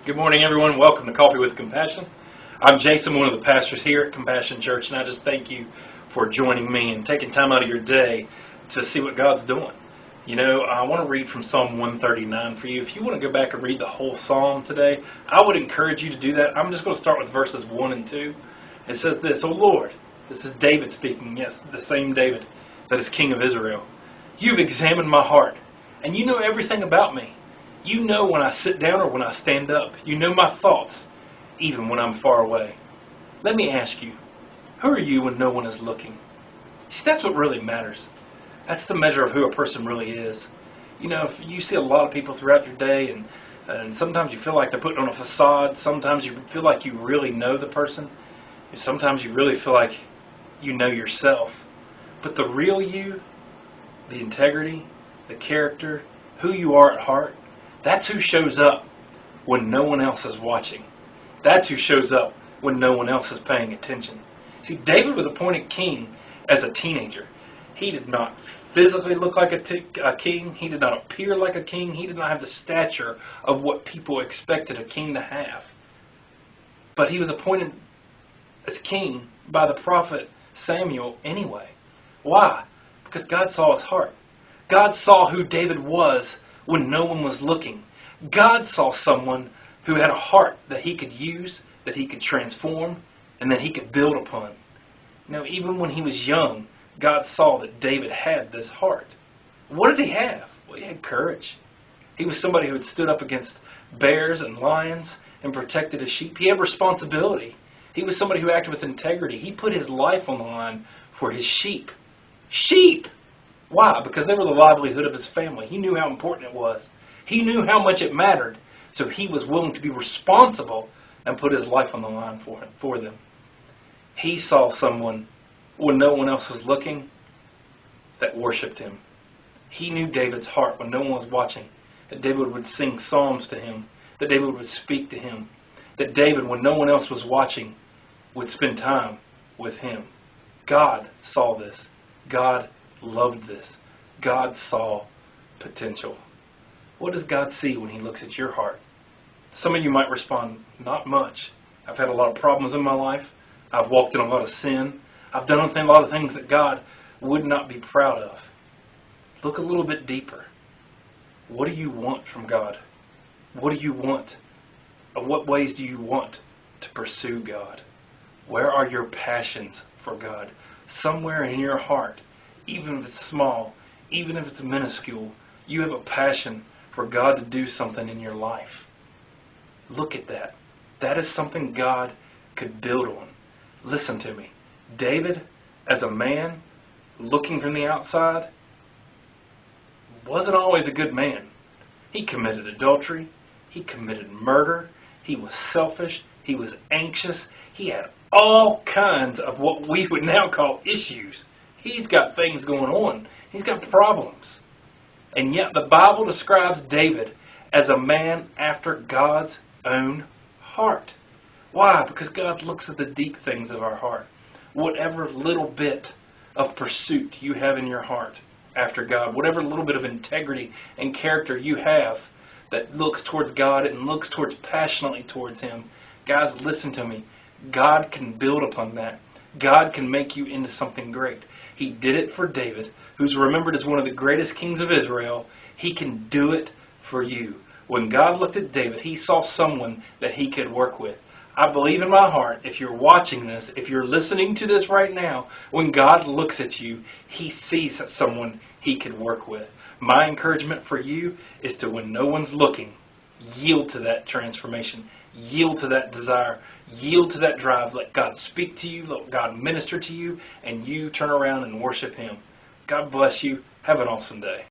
Good morning, everyone. Welcome to Coffee with Compassion. I'm Jason, one of the pastors here at Compassion Church, and I just thank you for joining me and taking time out of your day to see what God's doing. You know, I want to read from Psalm 139 for you. If you want to go back and read the whole psalm today, I would encourage you to do that. I'm just going to start with verses 1 and 2. It says this, "O Lord," this is David speaking, yes, the same David that is king of Israel, "you've examined my heart, and you know everything about me. You know when I sit down or when I stand up. You know my thoughts, even when I'm far away. Let me ask you, who are you when no one is looking?" See, that's what really matters. That's the measure of who a person really is. You know, if you see a lot of people throughout your day, and sometimes you feel like they're putting on a facade, sometimes you feel like you really know the person, and sometimes you really feel like you know yourself. But the real you, the integrity, the character, who you are at heart, that's who shows up when no one else is watching. That's who shows up when no one else is paying attention. See, David was appointed king as a teenager. He did not physically look like a king. He did not appear like a king. He did not have the stature of what people expected a king to have. But he was appointed as king by the prophet Samuel anyway. Why? Because God saw his heart. God saw who David was when no one was looking. God saw someone who had a heart that he could use, that he could transform, and that he could build upon. You know, even when he was young, God saw that David had this heart. What did he have? Well, he had courage. He was somebody who had stood up against bears and lions and protected his sheep. He had responsibility. He was somebody who acted with integrity. He put his life on the line for his sheep. Sheep! Why? Because they were the livelihood of his family. He knew how important it was. He knew how much it mattered, so he was willing to be responsible and put his life on the line for them. He saw someone when no one else was looking that worshipped him. He knew David's heart when no one was watching, that David would sing psalms to him, that David would speak to him, that David, when no one else was watching, would spend time with him. God saw this. God loved this. God saw potential. What does God see when he looks at your heart? Some of you might respond, not much. I've had a lot of problems in my life. I've walked in a lot of sin. I've done a lot of things that God would not be proud of. Look a little bit deeper. What do you want from God? What do you want? In what ways do you want to pursue God? Where are your passions for God? Somewhere in your heart, even if it's small, even if it's minuscule, you have a passion for God to do something in your life. Look at that. That is something God could build on. Listen to me. David, as a man, looking from the outside, wasn't always a good man. He committed adultery. He committed murder. He was selfish. He was anxious. He had all kinds of what we would now call issues. He's got things going on. He's got problems. And yet the Bible describes David as a man after God's own heart. Why? Because God looks at the deep things of our heart. Whatever little bit of pursuit you have in your heart after God, whatever little bit of integrity and character you have that looks towards God and looks towards passionately towards Him, guys, listen to me. God can build upon that. God can make you into something great. He did it for David, who's remembered as one of the greatest kings of Israel. He can do it for you. When God looked at David, he saw someone that he could work with. I believe in my heart, if you're watching this, if you're listening to this right now, when God looks at you, he sees someone he could work with. My encouragement for you is to, when no one's looking, yield to that transformation. Yield to that desire. Yield to that drive. Let God speak to you. Let God minister to you. And you turn around and worship Him. God bless you. Have an awesome day.